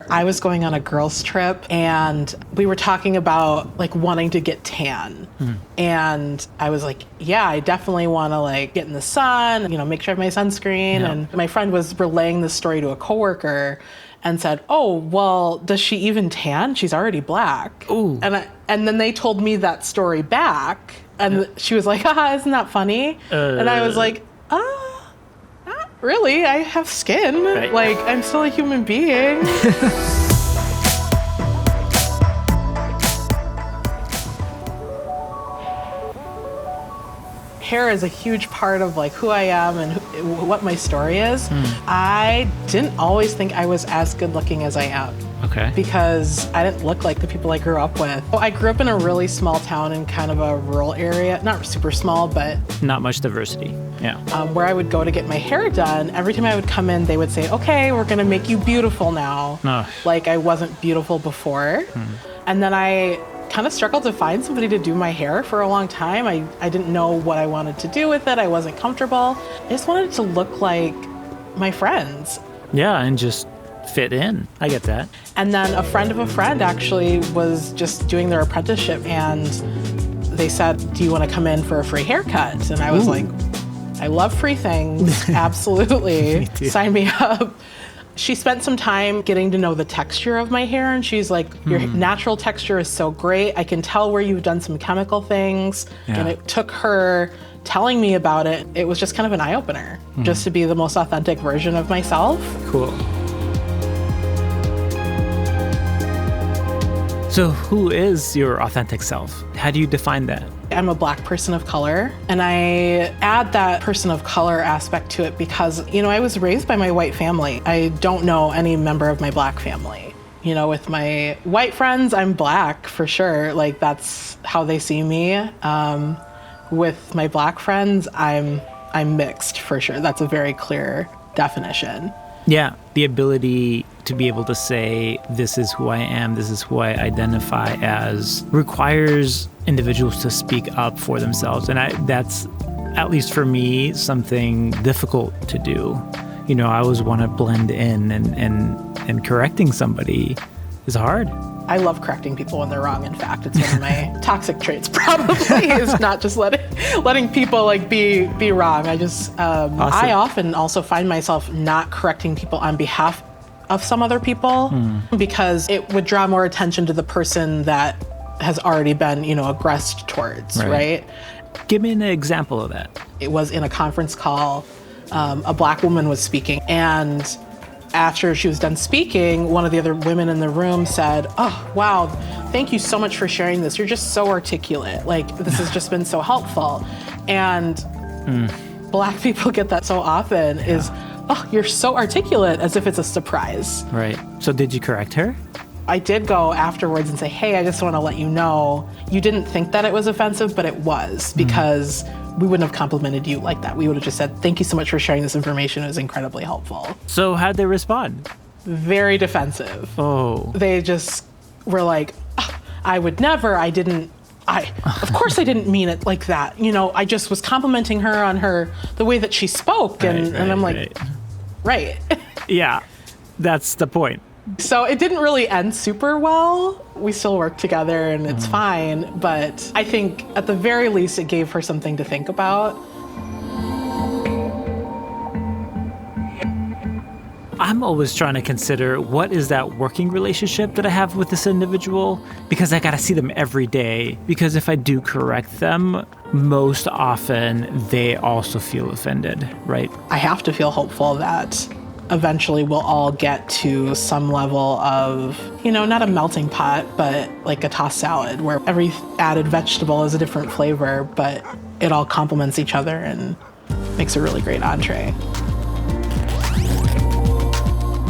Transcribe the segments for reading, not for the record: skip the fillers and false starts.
I was going on a girls' trip and we were talking about like wanting to get tan. And I was like, yeah, I definitely want to like get in the sun, make sure I have my sunscreen. Yeah. And my friend was relaying this story to a coworker and said, oh, well, does she even tan? She's already black. Ooh. And then they told me that story back. And she was like, haha, isn't that funny? And I was like, not really. I have skin. Right. Like, I'm still a human being. Hair is a huge part of like who I am and what my story is. I didn't always think I was as good looking as I am. Okay. Because I didn't look like the people I grew up with. I grew up in a really small town in kind of a rural area, not super small, but Not much diversity. Yeah. where I would go to get my hair done. Every time I would come in, they would say, okay, we're gonna make you beautiful now. Ugh. Like I wasn't beautiful before. And then I kind of struggled to find somebody to do my hair for a long time. I didn't know what I wanted to do with it. I wasn't comfortable. I just wanted it to look like my friends. Yeah, and just fit in. I get that. And then a friend of a friend actually was just doing their apprenticeship and they said, do you want to come in for a free haircut? And I was like, I love free things. Absolutely. Me too. Sign me up. She spent some time getting to know the texture of my hair and she's like, your natural texture is so great. I can tell where you've done some chemical things. Yeah. And it took her telling me about it. It was just kind of an eye-opener just to be the most authentic version of myself. Cool. So who is your authentic self? How do you define that? I'm a Black person of color, and I add that person of color aspect to it because, I was raised by my white family. I don't know any member of my Black family. With my white friends, I'm Black for sure. Like, that's how they see me. With my Black friends, I'm mixed for sure. That's a very clear definition. Yeah, the ability to be able to say, this is who I am, this is who I identify as, requires individuals to speak up for themselves. And that's, at least for me, something difficult to do. I always want to blend in and correcting somebody is hard. I love correcting people when they're wrong. In fact, it's one of my toxic traits probably is not just letting people like be wrong. I just, Awesome. I often also find myself not correcting people on behalf of some other people because it would draw more attention to the person that has already been, aggressed towards, right? Give me an example of that. It was in a conference call, a Black woman was speaking and after she was done speaking, one of the other women in the room said, oh, wow, thank you so much for sharing this. You're just so articulate. Like, this has just been so helpful. And Black people get that so often is, oh, you're so articulate, as if it's a surprise. Right. So did you correct her? I did go afterwards and say, hey, I just want to let you know, you didn't think that it was offensive, but it was because we wouldn't have complimented you like that. We would have just said, thank you so much for sharing this information. It was incredibly helpful. So how'd they respond? Very defensive. Oh. They just were like, oh, I would never, of course I didn't mean it like that. I just was complimenting her on the way that she spoke. And I'm like, right. Yeah, that's the point. So it didn't really end super well. We still work together and it's fine. But I think at the very least, it gave her something to think about. I'm always trying to consider what is that working relationship that I have with this individual, because I got to see them every day. Because if I do correct them, most often they also feel offended, right? I have to feel hopeful that eventually we'll all get to some level of, not a melting pot, but like a tossed salad where every added vegetable is a different flavor, but it all complements each other and makes a really great entree.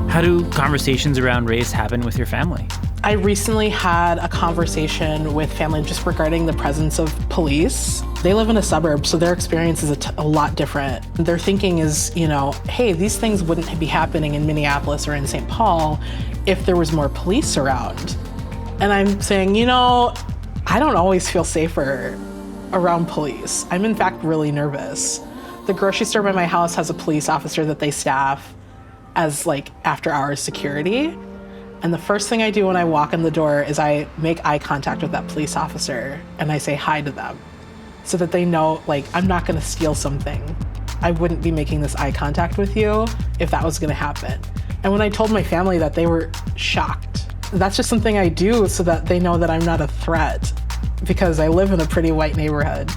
How do conversations around race happen with your family? I recently had a conversation with family just regarding the presence of police. They live in a suburb, so their experience is a lot different. Their thinking is, hey, these things wouldn't be happening in Minneapolis or in St. Paul if there was more police around. And I'm saying, I don't always feel safer around police. I'm in fact really nervous. The grocery store by my house has a police officer that they staff as like after hours security. And the first thing I do when I walk in the door is I make eye contact with that police officer and I say hi to them so that they know, like, I'm not gonna steal something. I wouldn't be making this eye contact with you if that was gonna happen. And when I told my family that, they were shocked. That's just something I do so that they know that I'm not a threat, because I live in a pretty white neighborhood.